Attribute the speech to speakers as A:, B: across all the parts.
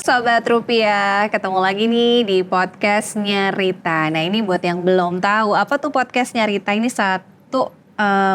A: Sobat Rupiah, ketemu lagi nih di podcastnya Rita. Nah ini buat yang belum tahu apa tuh podcastnya Rita, ini satu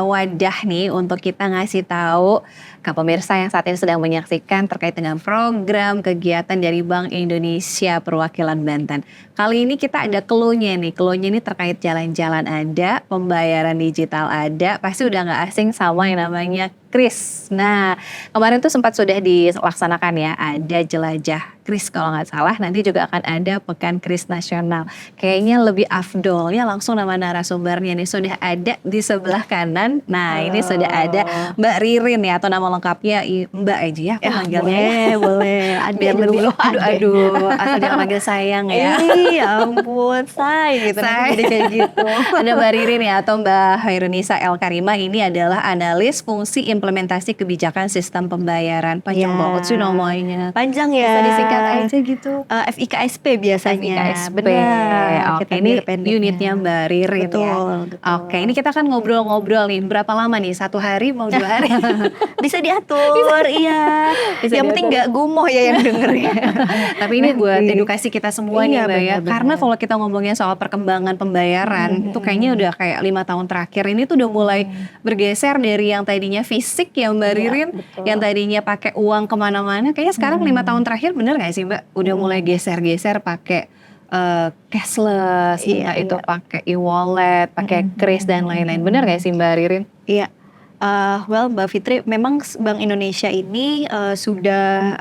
A: wadah nih untuk kita ngasih tahu ke pemirsa yang saat ini sedang menyaksikan terkait dengan program kegiatan dari Bank Indonesia Perwakilan Banten. Kali ini kita ada clue-nya nih, clue-nya ini terkait jalan-jalan ada, pembayaran digital ada, pasti udah gak asing sama yang namanya Kris. Nah, kemarin tuh sempat sudah dilaksanakan ya, ada jelajah Kris kalau nggak salah, nanti juga akan ada Pekan Kris Nasional. Kayaknya lebih afdolnya langsung nama narasumbernya nih sudah ada di sebelah kanan. Nah, ini sudah ada Mbak Ririn ya, atau nama lengkapnya Mbak aja ya, aku manggilnya.
B: Boleh.
A: Biar lebih, aduh, asal jangan manggil sayang ya.
B: Iya ampun, say gitu. Jadi kayak gitu.
A: Ada Mbak Ririn ya, atau Mbak Hairunisa El Karimah, ini adalah analis fungsi implementasi kebijakan sistem pembayaran. Panjang banget sih namanya.
B: Panjang ya.
A: Bisa disingkat aja gitu.
B: FIKSP biasanya.
A: FIKSP.
B: Benar.
A: Oke, ini unitnya Mbak Ririn ya.
B: Betul.
A: Oke, ini kita kan ngobrol-ngobrol nih. Berapa lama nih? 1 hari mau 2 hari?
B: Bisa diatur, iya.
A: Bisa
B: yang penting nggak gumoh ya yang denger ya.
A: Tapi ini buat edukasi kita semua nih Mbak ya.
B: Benar.
A: Karena kalau kita ngomongin soal perkembangan pembayaran, itu kayaknya udah kayak 5 tahun terakhir ini tuh udah mulai bergeser dari yang tadinya fisik ya Mbak Ririn, yang tadinya pakai uang kemana-mana. Kayaknya sekarang 5 tahun terakhir bener gak sih Mbak? Udah mulai geser-geser pakai cashless, itu pakai e-wallet, pakai Kris dan lain-lain. Bener gak sih Mbak Ririn?
B: Iya. Mbak Fitri, memang Bank Indonesia ini sudah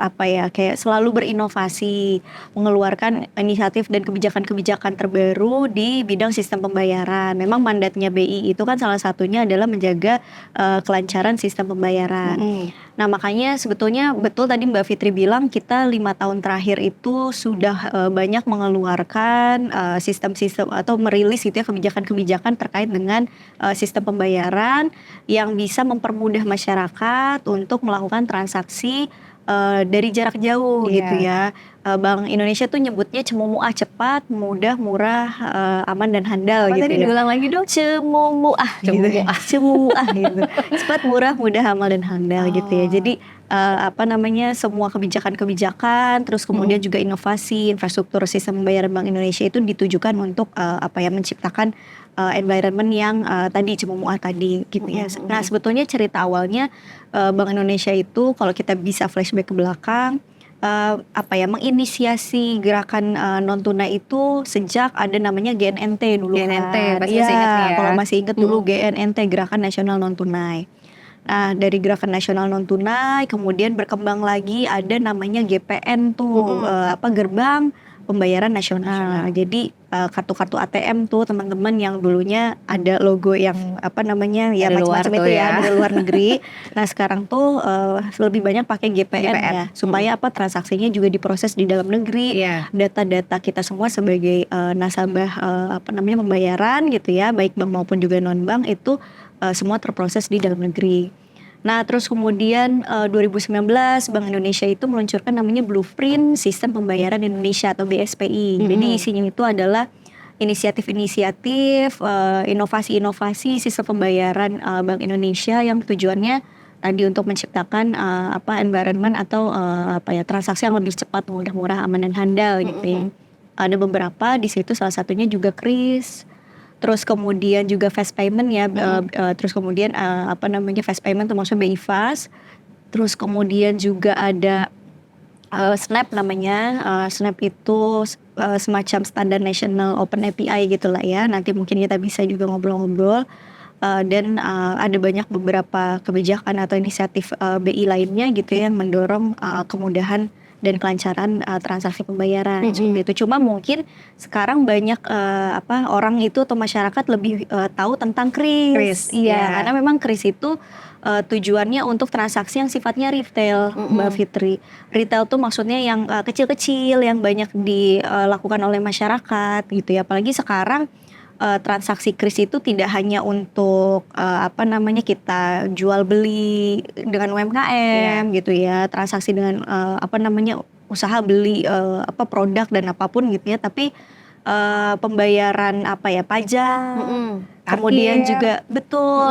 B: kayak selalu berinovasi, mengeluarkan inisiatif dan kebijakan-kebijakan terbaru di bidang sistem pembayaran. Memang mandatnya BI itu kan salah satunya adalah menjaga kelancaran sistem pembayaran. Nah makanya sebetulnya betul tadi Mbak Fitri bilang kita 5 tahun terakhir itu sudah banyak mengeluarkan sistem-sistem atau merilis gitu ya kebijakan-kebijakan terkait dengan sistem pembayaran yang bisa mempermudah masyarakat untuk melakukan transaksi dari jarak jauh gitu ya. Bank Indonesia tuh nyebutnya Cemumuah, cepat, mudah, murah, aman dan handal gitu.
A: Tadi diulang lagi dong.
B: Cemumuah gitu. Cemumuah gitu. Cepat, murah, mudah, aman dan handal gitu ya. Jadi semua kebijakan-kebijakan, terus kemudian juga inovasi infrastruktur sistem pembayaran Bank Indonesia itu ditujukan untuk menciptakan environment yang tadi Cemumuah tadi gitu ya. Nah sebetulnya cerita awalnya Bank Indonesia itu kalau kita bisa flashback ke belakang, menginisiasi gerakan non tunai itu sejak ada namanya GNNT dulu.
A: GNNT, masih ingat ya.
B: Kalau masih ingat dulu GNNT, Gerakan Nasional Non Tunai. Nah dari Gerakan Nasional Non Tunai kemudian berkembang lagi ada namanya GPN tuh, Gerbang Pembayaran Nasional. Jadi kartu-kartu ATM tuh teman-teman yang dulunya ada logo yang macam-macam itu ya dari luar negeri. Nah sekarang tuh lebih banyak pakai GPN ya supaya transaksinya juga diproses di dalam negeri. Data-data kita semua sebagai nasabah pembayaran gitu ya, baik bank maupun juga non bank itu semua terproses di dalam negeri. Nah terus kemudian 2019 Bank Indonesia itu meluncurkan namanya Blueprint Sistem Pembayaran Indonesia atau BSPI. Jadi isinya itu adalah inisiatif-inisiatif, inovasi-inovasi sistem pembayaran Bank Indonesia yang tujuannya tadi untuk menciptakan environment atau transaksi yang lebih cepat, mudah, murah, aman dan handal gitu ya. Ada beberapa di situ, salah satunya juga Kris. Terus kemudian juga fast payment ya, terus kemudian fast payment termasuk BI Fast. Terus kemudian juga ada Snap namanya, Snap itu semacam standar national open API gitulah ya. Nanti mungkin kita bisa juga ngobrol-ngobrol. Dan ada banyak beberapa kebijakan atau inisiatif BI lainnya gitu ya yang mendorong kemudahan dan kelancaran transaksi pembayaran seperti itu. Cuma mungkin sekarang banyak orang itu atau masyarakat lebih tahu tentang Kris. Iya, karena memang Kris itu tujuannya untuk transaksi yang sifatnya retail, Mbak Fitri. Retail tuh maksudnya yang kecil-kecil, yang banyak dilakukan oleh masyarakat gitu ya. Apalagi sekarang transaksi Kris itu tidak hanya untuk kita jual beli dengan UMKM gitu ya, transaksi dengan usaha beli produk dan apapun gitu ya, tapi pembayaran pajak, kemudian juga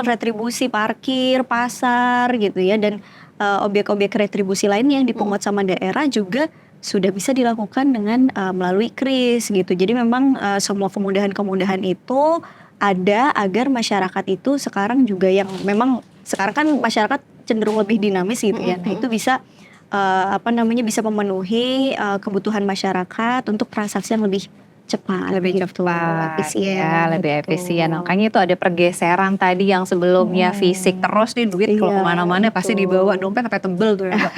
B: retribusi parkir, pasar gitu ya, dan objek-objek retribusi lainnya yang dipungut sama daerah juga sudah bisa dilakukan dengan melalui kris gitu. Jadi memang semua kemudahan-kemudahan itu ada agar masyarakat itu sekarang juga yang memang sekarang kan masyarakat cenderung lebih dinamis gitu ya. Nah itu bisa bisa memenuhi kebutuhan masyarakat untuk transaksi yang lebih cepat,
A: lebih
B: gitu,
A: cepat
B: efisien,
A: ya, lebih
B: gitu.
A: efisien. Makanya itu ada pergeseran tadi yang sebelumnya fisik terus nih duit kalau
B: Iya,
A: kemana-mana pasti
B: betul.
A: dibawa dompet sampai tebel tuh ya. Mbak.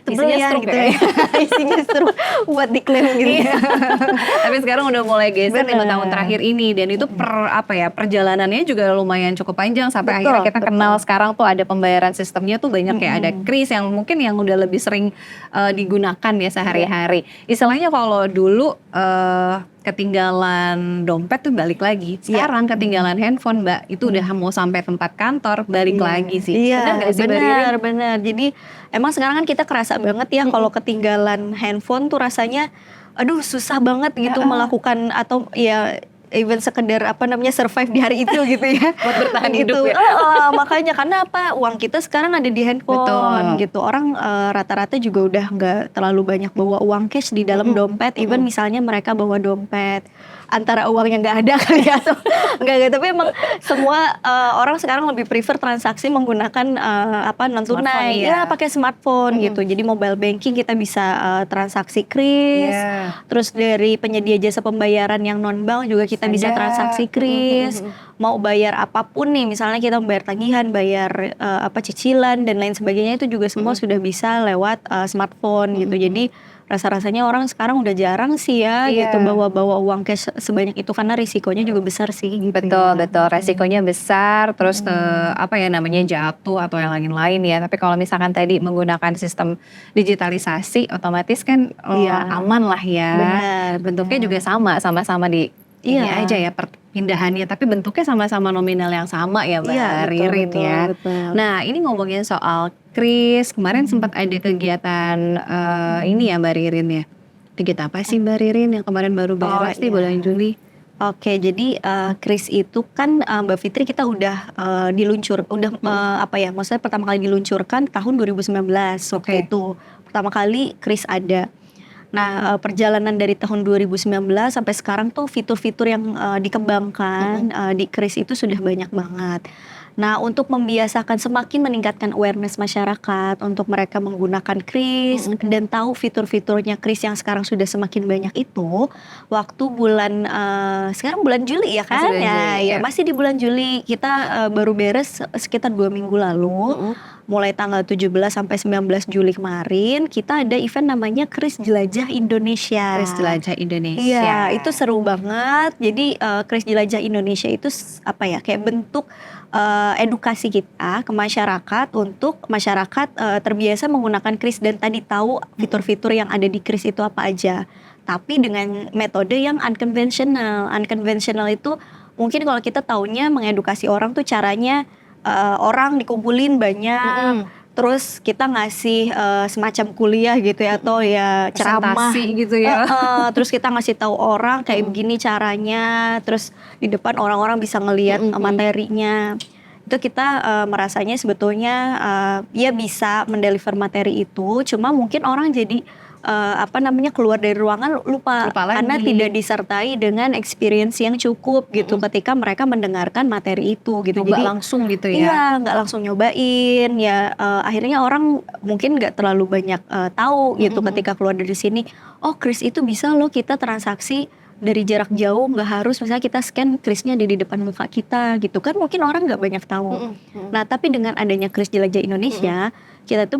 B: Tebel
A: Isinya
B: ya
A: struk
B: gitu
A: ya.
B: ya. Isinya struk buat diklaim gitu ya.
A: Tapi sekarang udah mulai geser 5 tahun
B: Benar.
A: terakhir ini dan itu perjalanannya juga lumayan cukup panjang sampai
B: Betul,
A: akhirnya kita
B: betul.
A: kenal sekarang tuh ada pembayaran sistemnya tuh banyak ya, ada kris yang mungkin yang udah lebih sering digunakan ya sehari-hari. Istilahnya kalau dulu ketinggalan dompet tuh balik lagi. Sekarang ketinggalan handphone, Mbak, itu udah mau sampai tempat kantor balik lagi sih. Benar
B: Iya,
A: nggak sih, Mbak Ririn?
B: benar. Jadi emang sekarang kan kita kerasa banget ya kalau ketinggalan handphone tuh rasanya aduh susah banget gitu melakukan atau ya even sekedar survive di hari itu gitu ya.
A: Buat bertahan
B: gitu.
A: hidup ya.
B: Makanya karena apa? Uang kita sekarang ada di handphone
A: Betul.
B: gitu. Orang rata-rata juga udah nggak terlalu banyak bawa uang cash di dalam dompet. Even misalnya mereka bawa dompet antara uangnya nggak ada kali ya, atau nggak, tapi emang semua orang sekarang lebih prefer transaksi menggunakan non tunai
A: Smartphone,
B: ya, pakai smartphone gitu. Jadi mobile banking kita bisa transaksi kris.
A: Iya.
B: Terus dari penyedia jasa pembayaran yang non bank juga kita bisa
A: Ada.
B: transaksi kris. Mau bayar apapun nih, misalnya kita bayar tagihan, bayar cicilan dan lain sebagainya, itu juga semua sudah bisa lewat smartphone gitu. Jadi rasa-rasanya orang sekarang udah jarang sih ya gitu bawa uang cash sebanyak itu karena risikonya juga besar sih gitu.
A: Betul, resikonya besar, terus jatuh atau yang lain-lain ya. Tapi kalau misalkan tadi menggunakan sistem digitalisasi, otomatis kan aman lah ya.
B: Benar,
A: Bentuknya juga sama-sama di ini aja ya perpindahannya, tapi bentuknya sama-sama nominal yang sama ya, Mbak Ririn ya.
B: Betul.
A: Nah, ini ngomongin soal kris, kemarin sempat ada kegiatan ini ya Mbak Ririn ya. Kegiatan apa sih Mbak Ririn yang kemarin baru beres nih bulan Juli?
B: Oke, jadi kris itu kan Mbak Fitri kita udah maksudnya pertama kali diluncurkan tahun 2019 waktu itu. Pertama kali kris ada. Nah, perjalanan dari tahun 2019 sampai sekarang tuh fitur-fitur yang dikembangkan di kris itu sudah banyak banget. Nah, untuk membiasakan semakin meningkatkan awareness masyarakat untuk mereka menggunakan kris dan tahu fitur-fiturnya kris yang sekarang sudah semakin banyak itu, waktu sekarang bulan Juli ya kan? Masih di bulan Juli, kita baru beres sekitar 2 minggu lalu. Mulai tanggal 17 sampai 19 Juli kemarin kita ada event namanya Kris Jelajah Indonesia.
A: Kris Jelajah Indonesia.
B: Iya, itu seru banget. Jadi Kris Jelajah Indonesia itu kayak bentuk edukasi kita ke masyarakat untuk masyarakat terbiasa menggunakan kris dan tadi tahu fitur-fitur yang ada di kris itu apa aja. Tapi dengan metode yang unconventional. Unconventional itu mungkin kalau kita taunya mengedukasi orang tuh caranya orang dikumpulin banyak, terus kita ngasih semacam kuliah gitu ya, atau ya ceramah
A: gitu ya.
B: Terus kita ngasih tahu orang kayak begini caranya, terus di depan orang-orang bisa ngelihat materinya. Itu kita merasanya sebetulnya ya bisa mendeliver materi itu, cuma mungkin orang jadi keluar dari ruangan lupa karena tidak disertai dengan experience yang cukup gitu ketika mereka mendengarkan materi itu gitu.
A: Jadi
B: langsung gitu ya. Iya, nggak langsung nyobain ya, akhirnya orang mungkin nggak terlalu banyak tahu gitu ketika keluar dari sini. Oh, kris itu bisa loh kita transaksi dari jarak jauh, nggak harus misalnya kita scan krisnya di depan muka kita gitu kan, mungkin orang nggak banyak tahu. Nah, tapi dengan adanya Kris Jelajah Indonesia, kita tuh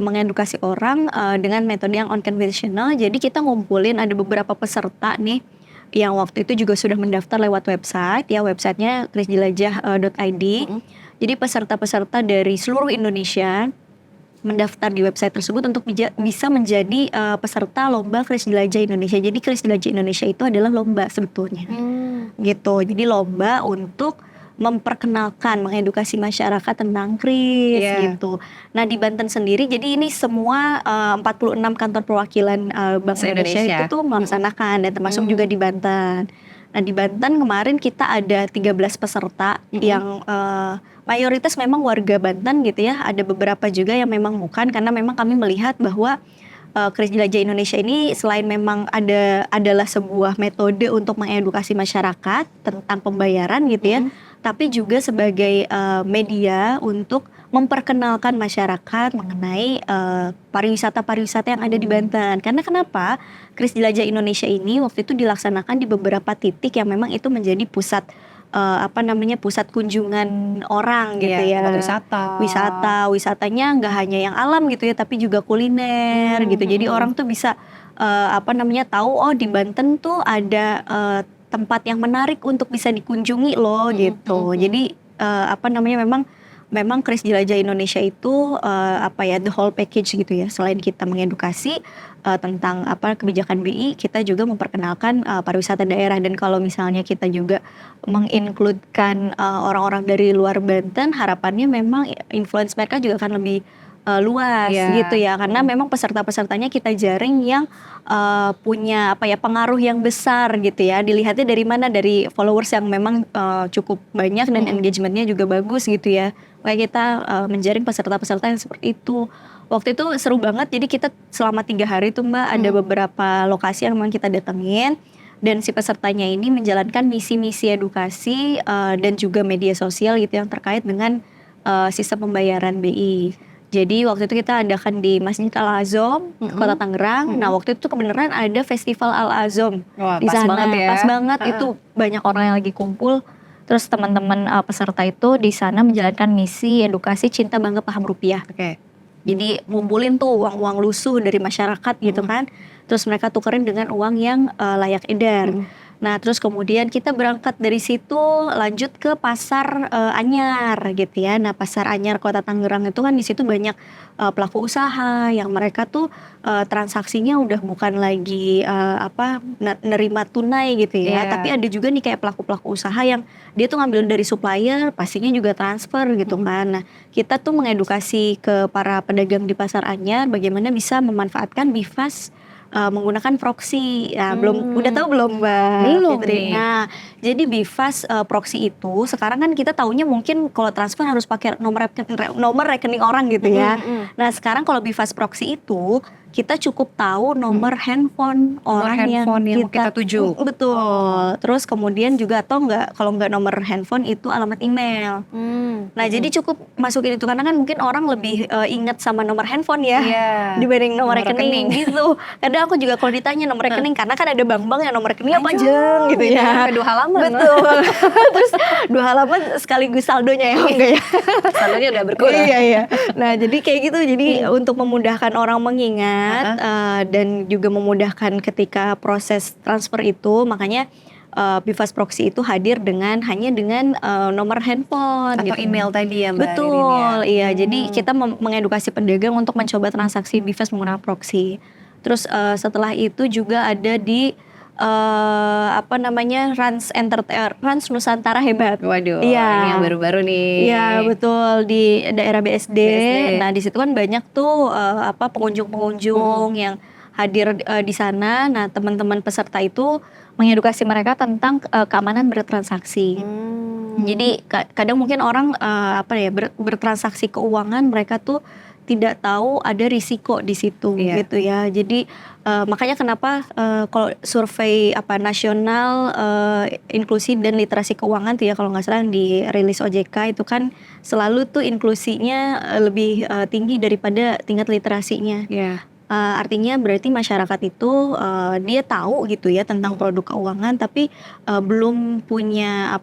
B: mengedukasi orang dengan metode yang unconventional. Jadi kita ngumpulin ada beberapa peserta nih yang waktu itu juga sudah mendaftar lewat website ya, websitenya krisjelajah.id. Jadi peserta-peserta dari seluruh Indonesia mendaftar di website tersebut untuk bisa menjadi peserta lomba Kris Jelajah Indonesia. Jadi Kris Jelajah Indonesia itu adalah lomba sebetulnya, gitu. Jadi lomba untuk memperkenalkan, mengedukasi masyarakat tentang kris gitu. Nah, di Banten sendiri, jadi ini semua 46 kantor perwakilan Bank Indonesia itu tuh melaksanakan dan termasuk juga di Banten. Nah, di Banten kemarin kita ada 13 peserta yang mayoritas memang warga Banten gitu ya. Ada beberapa juga yang memang bukan, karena memang kami melihat bahwa Kris Jelajah Indonesia ini selain memang adalah sebuah metode untuk mengedukasi masyarakat tentang pembayaran gitu ya, tapi juga sebagai media untuk memperkenalkan masyarakat mengenai pariwisata-pariwisata yang ada di Banten. Karena kenapa? Kris Jelajah Indonesia ini waktu itu dilaksanakan di beberapa titik yang memang itu menjadi pusat pusat kunjungan orang gitu ya.
A: Tempat
B: Wisatanya nggak hanya yang alam gitu ya, tapi juga kuliner gitu. Jadi orang tuh bisa tahu di Banten tuh ada tempat yang menarik untuk bisa dikunjungi loh gitu. Jadi memang Kris Jelajah Indonesia itu the whole package gitu ya. Selain kita mengedukasi tentang kebijakan BI, kita juga memperkenalkan pariwisata daerah. Dan kalau misalnya kita juga mengincludekan orang-orang dari luar Banten, harapannya memang influence mereka juga akan lebih luas gitu ya. Karena memang peserta-pesertanya kita jaring yang punya pengaruh yang besar gitu ya. Dilihatnya dari mana? Dari followers yang memang cukup banyak dan engagementnya juga bagus gitu ya. Kayak kita menjaring peserta-peserta yang seperti itu. Waktu itu seru banget, jadi kita selama 3 hari tuh Mbak ada beberapa lokasi yang memang kita datengin. Dan si pesertanya ini menjalankan misi-misi edukasi dan juga media sosial gitu yang terkait dengan sistem pembayaran BI. Jadi waktu itu kita adakan di Masjid Al-Azom, Kota Tangerang. Nah waktu itu kebenaran ada Festival Al-Azom di
A: pas
B: sana.
A: banget ya.
B: Pas banget, itu banyak orang yang lagi kumpul. Terus teman-teman peserta itu di sana menjalankan misi edukasi cinta bangga paham rupiah. Jadi ngumpulin tuh uang-uang lusuh dari masyarakat gitu kan. Terus mereka tukerin dengan uang yang layak edar. Nah terus kemudian kita berangkat dari situ lanjut ke Pasar Anyar gitu ya. Nah Pasar Anyar Kota Tangerang itu kan di situ banyak pelaku usaha yang mereka tuh transaksinya udah bukan lagi nerima tunai gitu ya. Tapi ada juga nih kayak pelaku-pelaku usaha yang dia tuh ngambil dari supplier, pastinya juga transfer gitu kan. Nah kita tuh mengedukasi ke para pedagang di Pasar Anyar bagaimana bisa memanfaatkan BIFAS menggunakan proxy. Ya, udah tahu belum Mbak?
A: Belum
B: Fitri?
A: nih.
B: Nah, jadi BIFAS proxy itu sekarang kan kita taunya mungkin kalau transfer harus pakai nomor rekening orang gitu ya. Nah, sekarang kalau BIFAS proxy itu kita cukup tahu nomor handphone orang yang
A: kita tuju.
B: Betul. Terus kemudian juga kalau nggak nomor handphone itu alamat email. Nah, jadi cukup masukin itu karena kan mungkin orang lebih ingat sama nomor handphone ya dibanding nomor rekening gitu. Kadang aku juga kalau ditanya nomor rekening karena kan ada bank-bank yang nomor rekening apa jeng gitu ya.
A: 2 halaman.
B: Betul. Terus 2 halaman sekaligus saldonya ya enggak ya.
A: Saldonya udah berkurang.
B: Iya. Nah, jadi kayak gitu. Jadi untuk memudahkan orang mengingat dan juga memudahkan ketika proses transfer itu, makanya BIFAS proxy itu hadir hanya dengan nomor handphone
A: atau
B: gitu.
A: email tadi ya Mbak.
B: Betul, iya. Jadi kita mengedukasi pedagang untuk mencoba transaksi BIFAS menggunakan proxy. Terus setelah itu juga ada di Rans Nusantara Hebat.
A: Waduh,
B: iya.
A: Ini yang baru-baru nih.
B: Iya betul, di daerah BSD. Nah di situ kan banyak tuh pengunjung-pengunjung yang hadir di sana. Nah teman-teman peserta itu mengedukasi mereka tentang keamanan bertransaksi. Jadi kadang mungkin orang bertransaksi keuangan mereka tuh tidak tahu ada risiko di situ gitu ya. Jadi makanya kenapa kalau survei nasional inklusi dan literasi keuangan tuh ya kalau nggak salah yang dirilis OJK itu kan selalu tuh inklusinya lebih tinggi daripada tingkat literasinya. Artinya berarti masyarakat itu dia tahu gitu ya tentang produk keuangan tapi belum punya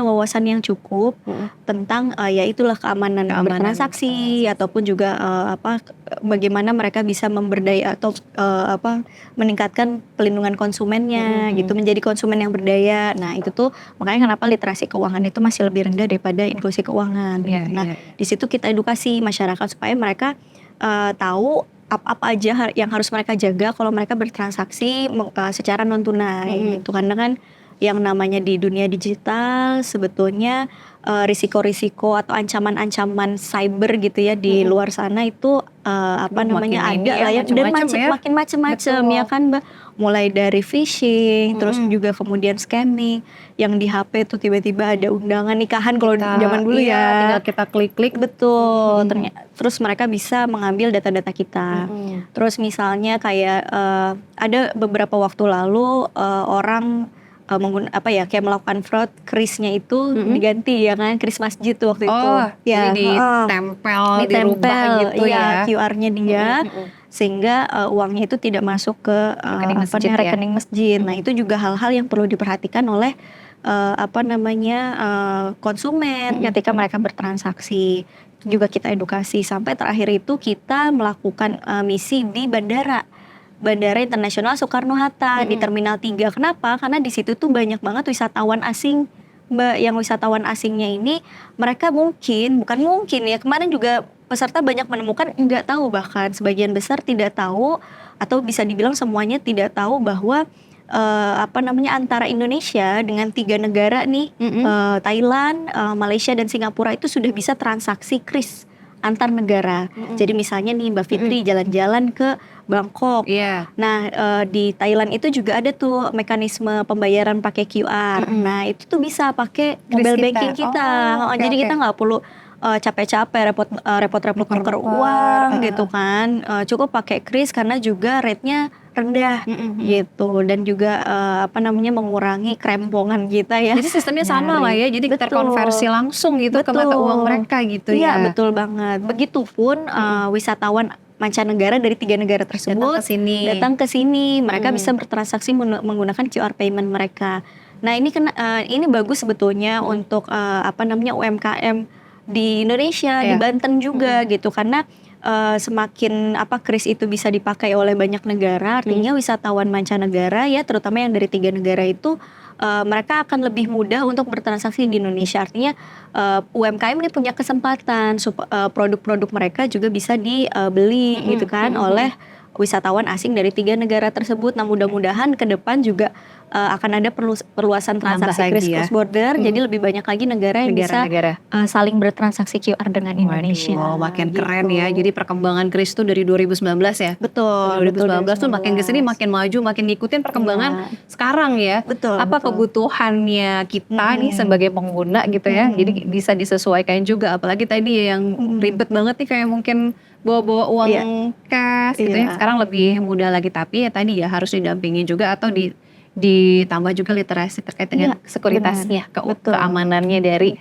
B: wawasan yang cukup tentang itulah keamanan bertransaksi ataupun juga bagaimana mereka bisa memberdaya atau meningkatkan pelindungan konsumennya gitu, menjadi konsumen yang berdaya. Nah itu tuh makanya kenapa literasi keuangan itu masih lebih rendah daripada inklusi keuangan. Di situ kita edukasi masyarakat supaya mereka tahu apa aja yang harus mereka jaga kalau mereka bertransaksi secara non tunai gitu. Karena kan yang namanya di dunia digital sebetulnya risiko-risiko atau ancaman-ancaman cyber gitu ya di luar sana itu apa namanya
A: Makin ini
B: ada
A: ya,
B: lah ya, dan
A: macem-macem ya.
B: makin macem-macem
A: Betul.
B: ya kan Mbak, mulai dari phishing terus juga kemudian scamming yang di HP tuh tiba-tiba ada undangan nikahan kalau zaman dulu
A: Iya,
B: ya.
A: tinggal kita klik-klik.
B: Betul, terus mereka bisa mengambil data-data kita. Terus misalnya kayak ada beberapa waktu lalu orang kayak melakukan fraud, krisnya itu diganti ya kan, kris masjid tuh waktu itu.
A: Oh, jadi ditempel, dirubah gitu ya.
B: QR-nya dia, sehingga uangnya itu tidak masuk ke
A: Rekening masjid ya.
B: rekening masjid. Nah itu juga hal-hal yang perlu diperhatikan oleh konsumen ketika mereka bertransaksi. Juga kita edukasi sampai terakhir itu kita melakukan misi di Bandara Internasional Soekarno-Hatta di Terminal 3. Kenapa? Karena di situ tuh banyak banget wisatawan asing, Mbak. Yang wisatawan asingnya ini mereka bukan mungkin ya, kemarin juga peserta banyak menemukan nggak tahu, bahkan sebagian besar tidak tahu atau bisa dibilang semuanya tidak tahu bahwa antara Indonesia dengan 3 negara nih, Thailand, Malaysia dan Singapura itu sudah bisa transaksi kris antar negara. Jadi misalnya nih Mbak Fitri jalan-jalan ke Bangkok. Nah di Thailand itu juga ada tuh mekanisme pembayaran pakai QR. Nah itu tuh bisa pakai mobile banking kita. Jadi kita nggak perlu capek-capek repot-repot nuker uang gitu kan. Cukup pakai kris karena juga rate-nya rendah gitu, dan juga mengurangi kerempongan kita ya.
A: Jadi sistemnya sama lah ya, jadi terkonversi langsung gitu ke mata uang mereka gitu ya.
B: Iya betul banget. Begitupun wisatawan mancanegara dari 3 negara tersebut datang ke sini, mereka bisa bertransaksi menggunakan QR payment mereka. Nah ini bagus sebetulnya untuk UMKM di Indonesia, di Banten juga gitu, karena semakin kris itu bisa dipakai oleh banyak negara, artinya wisatawan mancanegara ya, terutama yang dari 3 negara itu mereka akan lebih mudah untuk bertransaksi di Indonesia. Artinya UMKM ini punya kesempatan produk-produk mereka juga bisa dibeli gitu kan oleh wisatawan asing dari 3 negara tersebut. Nah mudah-mudahan ke depan juga akan ada perluasan transaksi kris cross border, jadi lebih banyak lagi negara yang bisa saling bertransaksi QR dengan Indonesia.
A: Makin keren ya. Jadi perkembangan kris itu dari 2019 ya.
B: Betul.
A: 2019 tuh makin kesini makin maju, makin ngikutin perkembangan sekarang ya. Apa kebutuhannya kita nih sebagai pengguna gitu ya. Jadi bisa disesuaikan juga. Apalagi tadi yang ribet banget nih kayak mungkin bawa-bawa uang cash gitu ya. Sekarang lebih mudah lagi, tapi ya tadi ya harus didampingi juga atau ditambah juga literasi terkait dengan sekuritasnya, keamanannya dari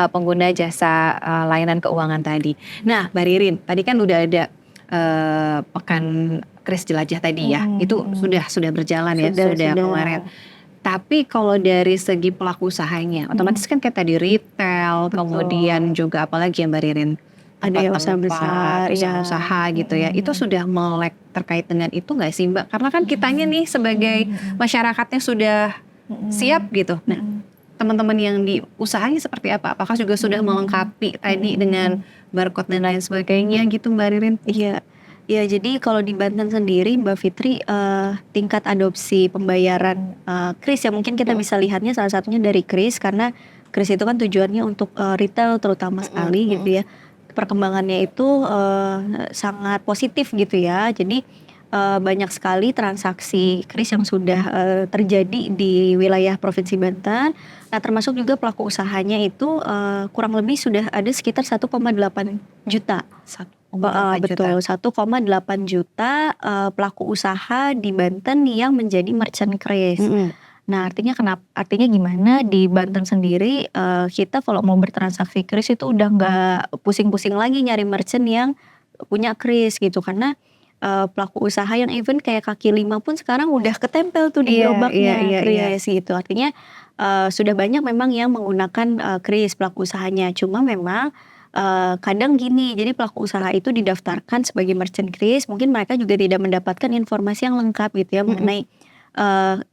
A: pengguna jasa layanan keuangan tadi. Nah, Mbak Ririn, tadi kan udah ada pekan kris jelajah tadi ya, itu sudah berjalan ya, sudah kemarin. Tapi kalau dari segi pelaku usahanya, otomatis kan kayak tadi retail, kemudian juga apalagi ya Mbak Ririn?
B: Ada yang usaha besar,
A: usaha gitu ya. Itu sudah melek terkait dengan itu nggak sih Mbak? Karena kan kitanya nih sebagai masyarakatnya sudah siap gitu. Nah, teman-teman yang di usahanya seperti apa? Apakah juga sudah melengkapi tadi dengan barcode dan lain sebagainya gitu Mbak Ririn?
B: Iya. Ya, jadi kalau di Banten sendiri Mbak Fitri, tingkat adopsi pembayaran kris ya, mungkin kita bisa lihatnya salah satunya dari kris, karena kris itu kan tujuannya untuk retail terutama sekali gitu ya. Perkembangannya itu sangat positif gitu ya. Jadi banyak sekali transaksi kris yang sudah terjadi di wilayah Provinsi Banten. Nah termasuk juga pelaku usahanya itu kurang lebih sudah ada sekitar 1,8 juta. Betul, 1,8 juta pelaku usaha di Banten yang menjadi merchant kris. Nah artinya gimana di Banten sendiri kita kalau mau bertransaksi kris itu udah nggak pusing-pusing lagi nyari merchant yang punya kris gitu, karena pelaku usaha yang even kayak kaki lima pun sekarang udah ketempel tuh di gerobaknya kris gitu. Artinya sudah banyak memang yang menggunakan kris pelaku usahanya. Cuma memang kadang gini, jadi pelaku usaha itu didaftarkan sebagai merchant kris, mungkin mereka juga tidak mendapatkan informasi yang lengkap gitu ya mengenai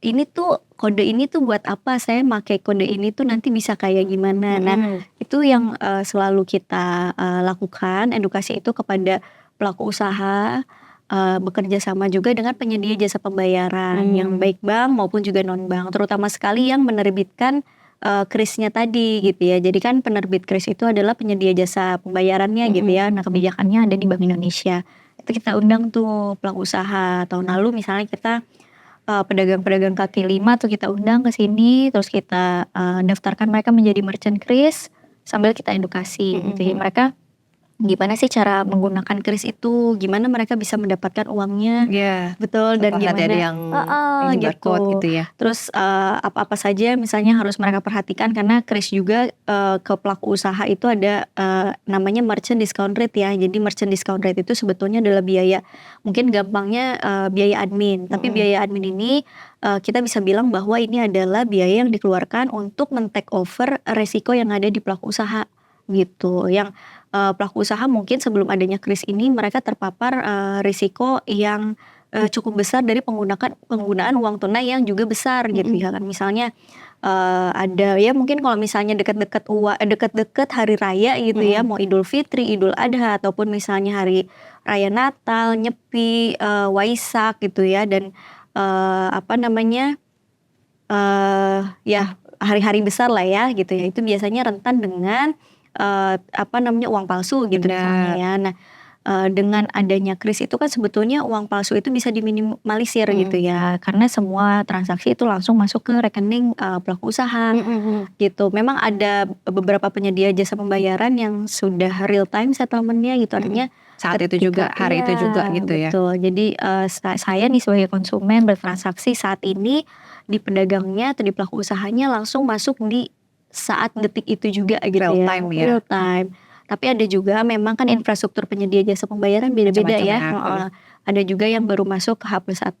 B: ini tuh kode ini tuh buat apa, saya pakai kode ini tuh nanti bisa kayak gimana. Nah itu yang selalu kita lakukan edukasi itu kepada pelaku usaha bekerja sama juga dengan penyedia jasa pembayaran yang baik bank maupun juga non bank, terutama sekali yang menerbitkan kris-nya tadi gitu ya. Jadi kan penerbit kris itu adalah penyedia jasa pembayarannya gitu ya. Nah, kebijakannya ada di Bank Indonesia. Itu kita undang tuh pelaku usaha. Tahun lalu misalnya kita pedagang-pedagang kaki lima tuh kita undang ke sini, terus kita daftarkan mereka menjadi merchant kris sambil kita edukasi gitu ya. Mereka gimana sih cara menggunakan kris itu, gimana mereka bisa mendapatkan uangnya,
A: Iya.
B: betul, dan
A: Apakah
B: gimana
A: ada yang ini barcode gitu ya?
B: Terus apa-apa saja misalnya harus mereka perhatikan karena kris juga ke pelaku usaha itu ada namanya merchant discount rate ya. Jadi merchant discount rate itu sebetulnya adalah biaya, mungkin gampangnya biaya admin. Tapi biaya admin ini kita bisa bilang bahwa ini adalah biaya yang dikeluarkan untuk men-take over resiko yang ada di pelaku usaha gitu. Yang pelaku usaha mungkin sebelum adanya kris ini mereka terpapar risiko yang cukup besar dari penggunaan uang tunai yang juga besar gitu ya kan. Misalnya ada ya mungkin kalau misalnya deket-deket hari raya gitu ya, mau Idul Fitri, Idul Adha ataupun misalnya hari raya Natal, Nyepi, Waisak gitu ya, dan apa namanya ya hari-hari besar lah ya gitu ya, itu biasanya rentan dengan apa namanya uang palsu gitu misalnya ya. Nah, dengan adanya kris itu kan sebetulnya uang palsu itu bisa diminimalisir gitu ya, karena semua transaksi itu langsung masuk ke rekening pelaku usaha gitu. Memang ada beberapa penyedia jasa pembayaran yang sudah real time settlement-nya gitu, artinya
A: Saat itu juga, hari itu juga gitu ya.
B: betul. Jadi saya nih sebagai konsumen bertransaksi saat ini di pedagangnya atau di pelaku usahanya langsung masuk di saat detik itu juga gitu
A: Real
B: ya.
A: time ya.
B: Real time. Tapi ada juga memang kan infrastruktur penyedia jasa pembayaran beda-beda
A: Macam-macam
B: ya.
A: ya.
B: Heeh. Ada juga yang baru masuk ke H+1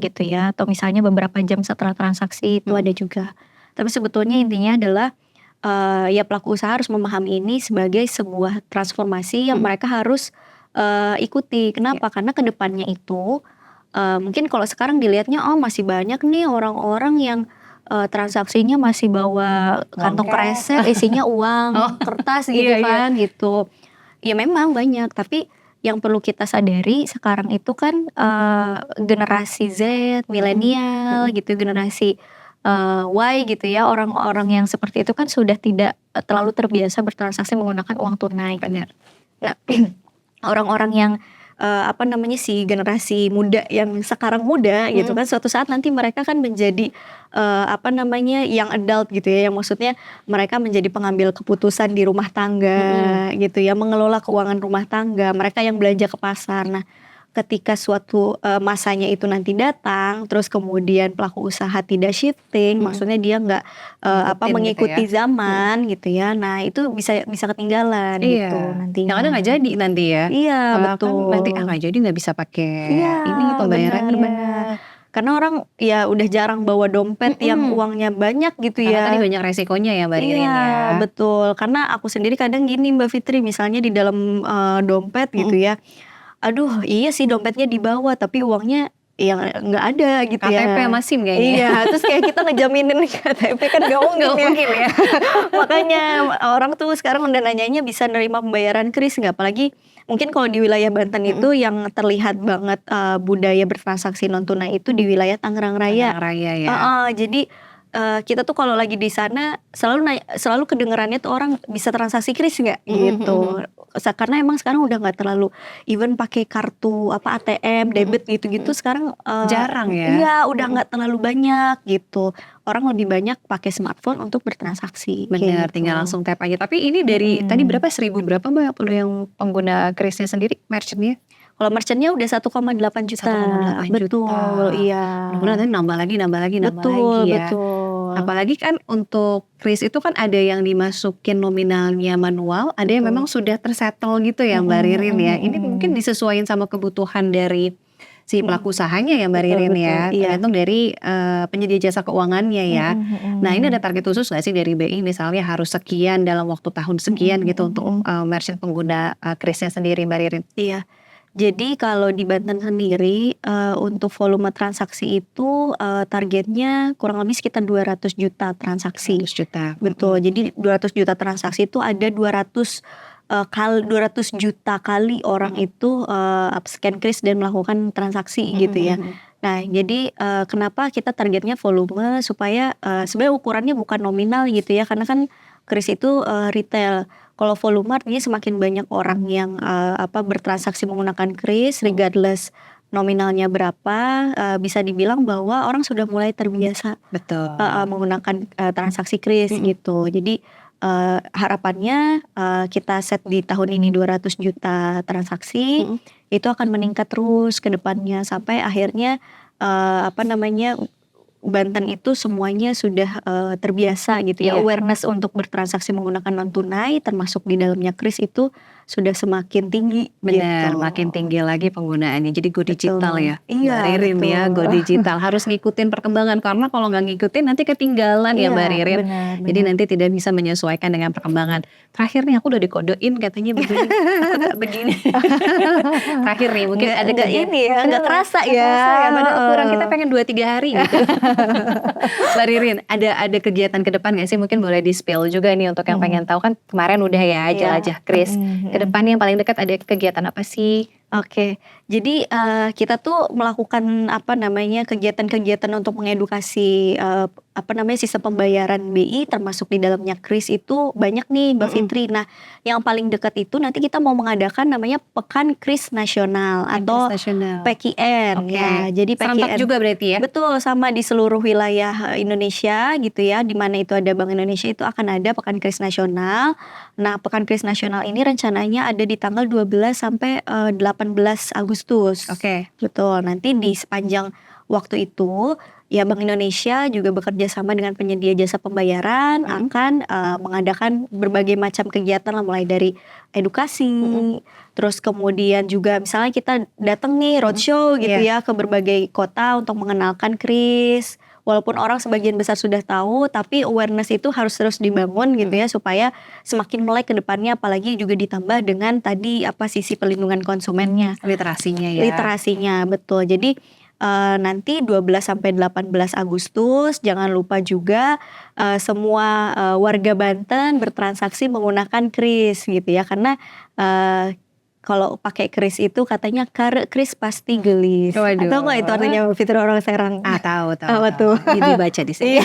B: gitu ya, atau misalnya beberapa jam setelah transaksi itu ada juga. Tapi sebetulnya intinya adalah ya pelaku usaha harus memahami ini sebagai sebuah transformasi yang mereka harus ikuti. Kenapa? Karena kedepannya itu mungkin kalau sekarang dilihatnya masih banyak nih orang-orang yang transaksinya masih bawa kantong kresek isinya uang kertas gitu kan gitu. Ya memang banyak, tapi yang perlu kita sadari sekarang itu kan generasi Z, milenial gitu, generasi Y gitu ya, orang-orang yang seperti itu kan sudah tidak terlalu terbiasa bertransaksi menggunakan uang tunai.
A: Benar.
B: Nah, orang-orang yang apa namanya si generasi muda yang sekarang muda gitu kan, suatu saat nanti mereka kan menjadi apa namanya yang adult gitu ya, yang maksudnya mereka menjadi pengambil keputusan di rumah tangga gitu ya, mengelola keuangan rumah tangga, mereka yang belanja ke pasar. Nah, ketika suatu masanya itu nanti datang, terus kemudian pelaku usaha tidak shifting, maksudnya dia nggak mengikuti zaman gitu ya. Nah, itu bisa ketinggalan gitu nantinya.
A: Yang ada nggak jadi nanti ya.
B: Iya,
A: Kan
B: betul.
A: nanti nggak jadi, nggak bisa pakai ini pembayarannya.
B: benar. Karena orang ya udah jarang bawa dompet yang uangnya banyak gitu
A: Karena
B: ya.
A: tadi banyak resikonya ya Mbak Ririn ya.
B: Iya, betul. Karena aku sendiri kadang gini Mbak Fitri, misalnya di dalam dompet gitu ya. Aduh, iya sih dompetnya dibawa tapi uangnya ya nggak ada gitu ya.
A: KTP sama SIM kayaknya.
B: Iya, terus kayak kita ngejaminin KTP kan nggak mungkin ya. Makanya orang tuh sekarang udah nanyanya bisa nerima pembayaran kris nggak, apalagi mungkin kalau di wilayah Banten itu yang terlihat banget budaya bertransaksi non tunai itu di wilayah Tangerang Raya.
A: Tangerang Raya ya.
B: Jadi kita tuh kalau lagi di sana selalu kedengerannya tuh orang bisa transaksi kris nggak gitu. Karena emang sekarang udah nggak terlalu even pakai kartu ATM, debit gitu-gitu sekarang
A: Jarang ya.
B: Iya, udah nggak terlalu banyak gitu. Orang lebih banyak pakai smartphone untuk bertransaksi.
A: Bener,
B: gitu.
A: tinggal langsung tap aja. Tapi ini dari tadi berapa, 1000 berapa Mbak yang pengguna krisnya sendiri, merchantnya?
B: Kalau merchantnya udah 1,8 juta.
A: 1,8 juta.
B: Betul, iya.
A: Mudah-mudahan nanti nambah lagi ya.
B: Betul.
A: Apalagi kan untuk kris itu kan ada yang dimasukin nominalnya manual, ada yang memang sudah tersettle gitu ya Mbak Ririn ya. Ini mungkin disesuaikan sama kebutuhan dari si pelaku usahanya ya Mbak Ririn ya.
B: Iya.
A: Tergantung dari penyedia jasa keuangannya ya. Nah, ini ada target khusus nggak sih dari BI misalnya harus sekian dalam waktu tahun sekian gitu untuk merchant pengguna krisnya sendiri Mbak Ririn?
B: Iya. Jadi kalau di Banten sendiri untuk volume transaksi itu targetnya kurang lebih sekitar 200 juta transaksi.
A: 100 juta.
B: Betul. Jadi 200 juta transaksi itu ada 200 200 juta kali orang itu scan kris dan melakukan transaksi gitu ya. Nah, jadi kenapa kita targetnya volume supaya sebenarnya ukurannya bukan nominal gitu ya, karena kan kris itu retail. Kalau volume artinya semakin banyak orang yang bertransaksi menggunakan kris, regardless nominalnya berapa, bisa dibilang bahwa orang sudah mulai terbiasa
A: Betul.
B: menggunakan transaksi kris gitu. Jadi harapannya kita set di tahun ini 200 juta transaksi, itu akan meningkat terus ke depannya sampai akhirnya Banten itu semuanya sudah terbiasa gitu ya,
A: Iya.
B: awareness untuk bertransaksi menggunakan non tunai termasuk di dalamnya kris itu sudah semakin tinggi.
A: Benar,
B: gitu.
A: makin tinggi lagi penggunaannya. Jadi go digital
B: Betul.
A: ya.
B: Iya,
A: Mbak Ririn ya,
B: betul.
A: go digital. Harus ngikutin perkembangan karena kalau nggak ngikutin nanti ketinggalan ya
B: Iya,
A: Mbak Ririn.
B: benar,
A: Jadi
B: benar.
A: nanti tidak bisa menyesuaikan dengan perkembangan. Terakhir nih aku udah dikodein katanya begini, aku nggak begini. Terakhir nih mungkin ada
B: Nggak
A: kegiatan.
B: ini ya, nggak kerasa ya.
A: Padahal kurang kita pengen 2-3 hari gitu. Mbak Ririn, ada kegiatan ke depan nggak sih? Mungkin boleh di spill juga nih untuk yang pengen tahu kan kemarin udah ya jelajah kris. Ke depannya yang paling dekat ada kegiatan apa sih?
B: Oke, jadi kita tuh melakukan kegiatan-kegiatan untuk mengedukasi sistem pembayaran BI termasuk di dalamnya kris itu banyak nih Mbak Fitri. Nah, yang paling dekat itu nanti kita mau mengadakan namanya Pekan Kris Nasional atau
A: Kris Nasional.
B: PKN
A: Oke.
B: ya. Jadi
A: Serentak
B: PKN
A: juga berarti ya?
B: betul, sama di seluruh wilayah Indonesia gitu ya, di mana itu ada Bank Indonesia itu akan ada Pekan Kris Nasional. Nah, Pekan Kris Nasional ini rencananya ada di tanggal 12 sampai 18 Agustus.
A: Oke.
B: Betul. Nanti di sepanjang waktu itu ya Bank Indonesia juga bekerja sama dengan penyedia jasa pembayaran akan mengadakan berbagai macam kegiatan lah, mulai dari edukasi, terus kemudian juga misalnya kita datang nih roadshow gitu ya ke berbagai kota untuk mengenalkan kris. Walaupun orang sebagian besar sudah tahu, tapi awareness itu harus terus dibangun gitu ya supaya semakin melek ke depannya, apalagi juga ditambah dengan tadi sisi pelindungan konsumennya.
A: Literasinya ya.
B: Literasinya, betul. Jadi nanti 12 sampai 18 Agustus jangan lupa juga semua warga Banten bertransaksi menggunakan kris gitu ya, karena kalau pakai kris itu katanya kare kris pasti gelis.
A: Waduh.
B: Atau nggak itu artinya Fitri orang Serang?
A: Tahu.
B: Apa tuh?
A: Jadi baca di sini.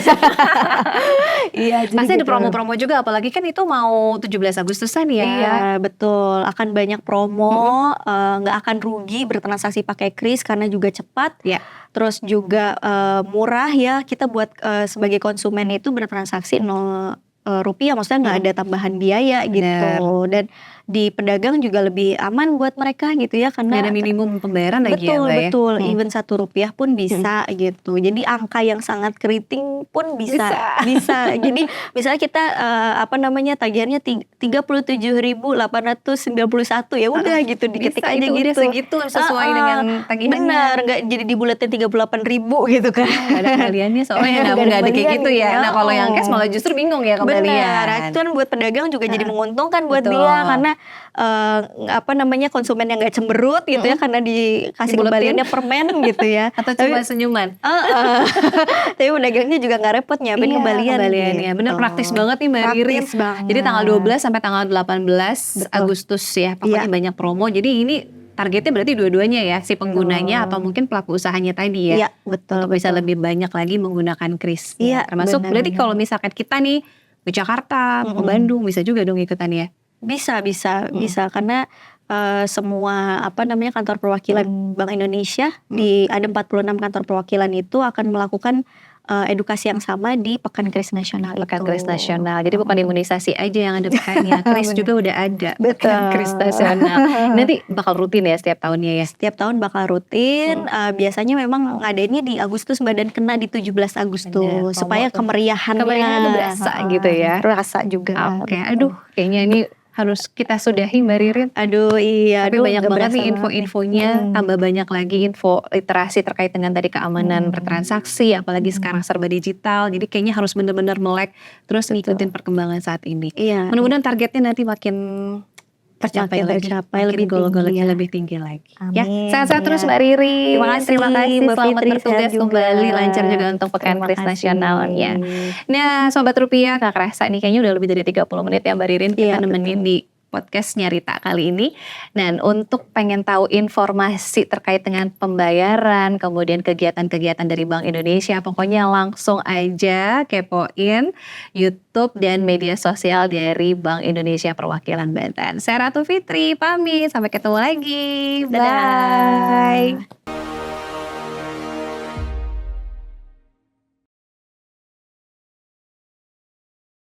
B: Iya, jadi
A: Pasti ada
B: gitu.
A: promo-promo juga, apalagi kan itu mau 17 Agustusan ya.
B: Iya, betul. Akan banyak promo, nggak akan rugi bertransaksi pakai kris karena juga cepat.
A: Ya.
B: Terus juga murah ya. Kita buat sebagai konsumen itu bertransaksi 0 rupiah, maksudnya nggak ada tambahan biaya gitu. Dan di pedagang juga lebih aman buat mereka gitu ya, karena
A: Nggak ada minimum pembayaran lagi ya Mbak ya.
B: betul, even 1 rupiah pun bisa gitu. Jadi angka yang sangat keriting pun bisa. Jadi misalnya kita tagihannya 37.891 ya udah gitu, diketik
A: Bisa,
B: aja
A: itu
B: gitu.
A: udah segitu sesuai dengan tagihannya.
B: Benar, nggak jadi dibulatin 38.000 gitu kan.
A: Nggak ada kembaliannya soalnya
B: Nggak
A: nggak ada kayak
B: kembalian
A: gitu ya. Nah kalau yang
B: Oh.
A: cash malah justru bingung ya kembalian.
B: Benar, itu kan buat pedagang juga jadi menguntungkan buat
A: Betul.
B: dia, karena konsumen yang nggak cemberut gitu ya, karena dikasih
A: Dibuletin.
B: kembaliannya permen gitu ya.
A: Atau cuma senyuman.
B: Tapi pedagangnya juga nggak repot nyiapin
A: Kembaliannya. Bener, praktis banget nih Mbak Ririn.
B: Praktis banget.
A: Jadi tanggal 12 sampai tanggal 18 Agustus ya. Pokoknya banyak promo. Jadi ini targetnya berarti dua-duanya ya, si penggunanya atau mungkin pelaku usahanya tadi ya.
B: Iya, betul.
A: Untuk bisa lebih banyak lagi menggunakan kris.
B: Iya,
A: Termasuk berarti
B: benar-benar.
A: kalau misalkan kita nih ke Jakarta, ke Bandung, bisa juga dong ikutan ya.
B: Bisa karena semua kantor perwakilan Bank Indonesia ada 46 kantor perwakilan itu akan melakukan edukasi yang sama di Pekan Kris Nasional itu.
A: Pekan Kris Nasional. Jadi bukan imunisasi aja yang ada pekannya. Kris juga udah ada.
B: Betul.
A: Pekan Kris Nasional. Nanti bakal rutin ya setiap tahunnya ya.
B: Setiap tahun bakal rutin. Biasanya memang ngadainnya di Agustus, Mbak, dan kena di 17 Agustus
A: Bener,
B: supaya kemeriahannya
A: itu berasa gitu ya.
B: Rasa juga.
A: Oke, aduh kayaknya ini harus kita sudahi Mbak Ririn.
B: Aduh iya.
A: Tapi
B: aduh,
A: banyak
B: nggak
A: banget
B: berasa
A: nih info-infonya, tambah banyak lagi info literasi terkait dengan tadi keamanan bertransaksi, apalagi sekarang serba digital. Jadi kayaknya harus benar-benar melek terus ngikutin perkembangan saat ini.
B: Iya.
A: Mudah-mudahan targetnya nanti makin tercapai
B: Makin
A: lagi,
B: tercapai,
A: makin
B: lebih
A: goal-goalnya
B: tinggi.
A: lebih tinggi lagi.
B: Amin.
A: Ya, sehat-sehat terus
B: Iya.
A: Mbak Ririn.
B: Terima kasih,
A: Selamat
B: Mbak Fitri,
A: bertugas
B: sehat juga.
A: kembali, lancar juga untuk Pekan
B: Terima
A: Kris
B: kasih.
A: Nasionalnya. Nah, Sobat Rupiah, gak kerasa nih kayaknya udah lebih dari 30 menit ya Mbak Ririn kita
B: Iya,
A: nemenin di podcastnya Rita kali ini. Dan untuk pengen tahu informasi terkait dengan pembayaran, kemudian kegiatan-kegiatan dari Bank Indonesia, pokoknya langsung aja kepoin YouTube dan media sosial dari Bank Indonesia Perwakilan Banten. Saya Ratu Fitri, pamit. Sampai ketemu lagi.
B: Dadah.
A: Bye.